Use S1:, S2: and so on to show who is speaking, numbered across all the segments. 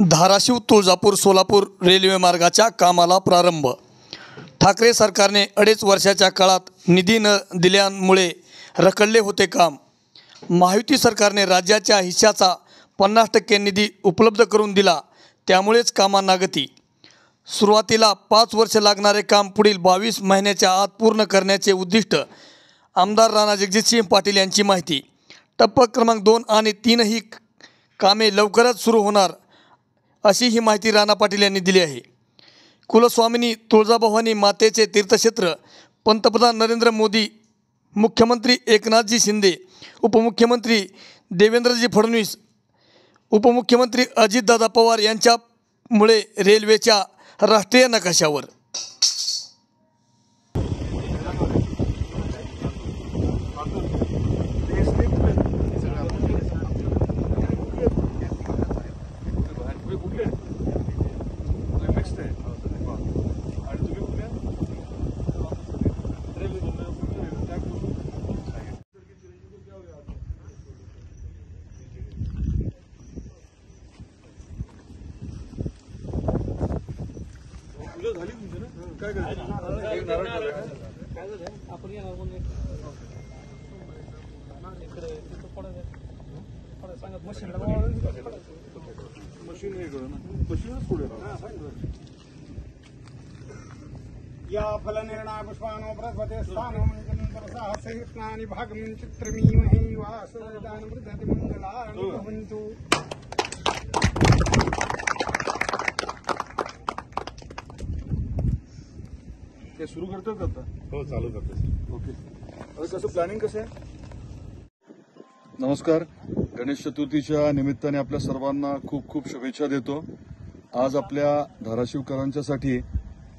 S1: Dharashiv Tuljapur Solapur railway मार्गाच्या कामाला प्रारंभ। ठाकरे सरकारने 2.5 वर्षाच्या काळात निधी न दिल्यामुळे रखडले होते काम। महायुती सरकारने राज्याच्या हिश्श्याचा 50% निधी उपलब्ध करून दिला, त्यामुळेच कामांना गती। सुरुवातीला 5 वर्ष लागणारे काम पुढील 22 महिन्याच्या आत पूर्ण करण्याचे उद्दिष्ट। आमदार राणा जगजितसिंह पाटील यांची माहिती। टप्पा क्रमांक 2 आणि 3 ही कामे लवकरच सुरू होणार, अशी ही माहिती राणा पाटील यांनी दिली आहे। कुलस्वामिनी तुळजाभवानी मातेचे तीर्थक्षेत्र, पंतप्रधान नरेंद्र मोदी, मुख्यमंत्री एकनाथजी शिंदे, उपमुख्यमंत्री देवेंद्रजी फडणवीस, उपमुख्यमंत्री अजितदादा पवार यांच्यामुळे रेल्वेच्या राष्ट्रीय नकाशावर
S2: काय आपण येणार म्हणून सांगत मशीन हे करू ना, मशीनच पुढे
S3: या फलनिर्णय पुष्पानो बृहस्पते स्थानं सहस्रहिष्णानि भागं चित्रमीमहि वासुदानं वृद्धति मंगलानि भवन्तु।
S2: ते सुरू करतात आता?
S4: हो, चालू करतात।
S2: ओके, आता कसं प्लॅनिंग कसं आहे? नमस्कार, गणेश चतुर्थीच्या निमित्ताने आपल्या सर्वांना खूप खूप शुभेच्छा देतो। आज आपल्या धाराशिवकरांच्यासाठी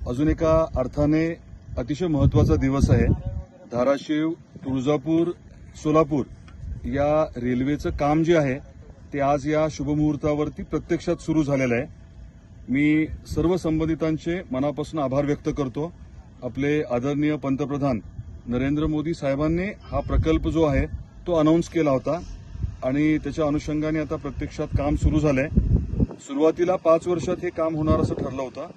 S2: अजून एका अर्थाने अतिशय महत्त्वाचा दिवस आहे। धाराशिव तुळजापूर सोलापूर या रेल्वेचं काम जे आहे ते आज या शुभमुहूर्तावरती प्रत्यक्षात सुरू झालेलं आहे। मी सर्व संबंधितांचे मनापासून आभार व्यक्त करतो। आपले आदरणीय पंतप्रधान नरेंद्र मोदी साहेबांनी हा प्रकल्प जो आहे तो अनाउन्स केला होता आणि त्याच्या अनुषंगाने आता प्रत्यक्षात काम सुरू झालंय। सुरुवातीला 5 वर्षात हे काम होणार असं ठरलं होतं,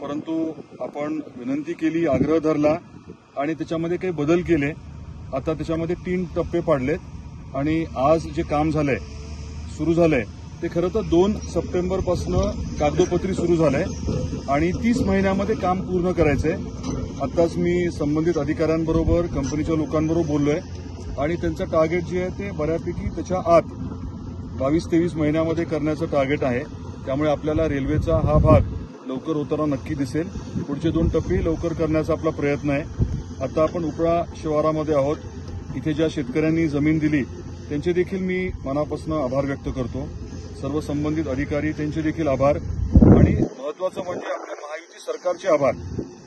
S2: परंतु आपण विनंती केली, आग्रह धरला आणि त्याच्यामध्ये काही बदल केले। आता त्याच्यामध्ये 3 टप्पे पाडलेत आणि आज जे काम झालंय सुरू झालंय ते खरं तर 2 सप्टेंबरपासून कागदोपत्री सुरू झालंय आणि 30 महिन्यामध्ये काम पूर्ण करायचंय। आताच मी संबंधित अधिकाऱ्यांबरोबर कंपनीच्या लोकांबरोबर बोललोय आणि त्यांचं टार्गेट जे आहे ते बऱ्यापैकी त्याच्या आत 22-23 महिन्यामध्ये करण्याचं टार्गेट आहे। त्यामुळे आपल्याला रेल्वेचा हा भाग लवकर होताना नक्की दिसेल। पुढचे 2 टप्पे लवकर करण्याचा आपला प्रयत्न आहे। आता आपण उपळा शिवारामध्ये आहोत, इथे ज्या शेतकऱ्यांनी जमीन दिली त्यांचे देखील मी मनापासून आभार व्यक्त करतो। सर्व संबंधित अधिकारी त्यांचे देखील आभार आणि महत्त्वाचं म्हणजे आपल्या महायुती सरकारचे आभार,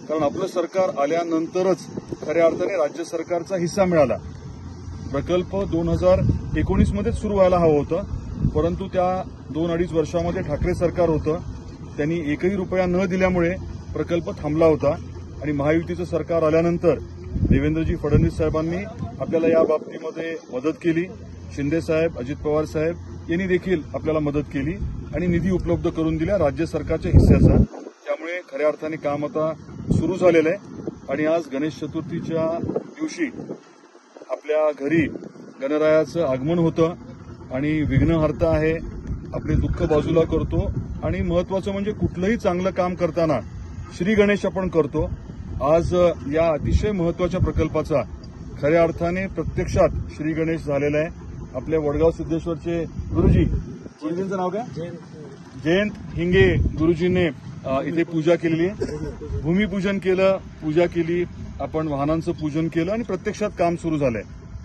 S2: कारण आपलं सरकार आल्यानंतरच खऱ्या अर्थाने राज्य सरकारचा हिस्सा मिळाला। प्रकल्प 2019 मध्येच सुरू व्हायला हवं होतं, परंतु त्या 2-2.5 वर्षामध्ये ठाकरे सरकार होतं, त्यांनी एकही रुपया न दिल्यामुळे प्रकल्प थांबला होता आणि महायुतीचं सरकार आल्यानंतर देवेंद्रजी फडणवीस साहेबांनी आपल्याला या बाबतीमध्ये मदत केली। शिंदे साहेब, अजित पवार साहेब यांनी देखील आपल्याला मदत केली आणि निधी उपलब्ध करून दिला राज्य सरकारच्या हिस्स्याचा। त्यामुळे खऱ्या अर्थाने काम आता सुरू झालेलं आहे आणि आज गणेश चतुर्थीच्या दिवशी आपल्या घरी गणरायाचं आगमन होतं आणि विघ्नहर्ता आहे, आपले दुःख बाजूला करतो आणि महत्त्वाचं म्हणजे कुठलंही चांगलं काम करताना श्री गणेश आपण करतो। आज या अतिशय महत्त्वाच्या प्रकल्पाचा खऱ्या अर्थाने प्रत्यक्षात श्री गणेश झालेला आहे। आपल्या वडगाव सिद्धेश्वरचे गुरुजींचं नाव काय? जयंत हिंगे गुरुजींनी इथे पूजा केलेली आहे, भूमिपूजन केलं, पूजा केली, आपण वाहनांचं पूजन केलं आणि प्रत्यक्षात काम सुरू झालंय।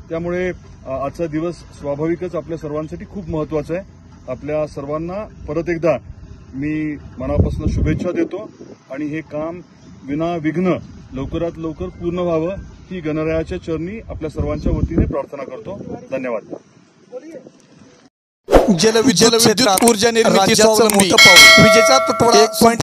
S2: त्यामुळे आजचा दिवस स्वाभाविकच आपल्या सर्वांसाठी खूप महत्त्वाचा आहे। आपल्या सर्वांना परत एकदा मी मनापासून शुभेच्छा देतो आणि हे काम विनाविघ्न लवकरात लवकर पूर्ण व्हावं ही गणरायाच्या चरणी आपल्या सर्वांच्या वतीने प्रार्थना करतो। धन्यवाद।
S1: जलविद्युत ऊर्जा निर्मिती स्वावलंबी विजेचा तुटवडा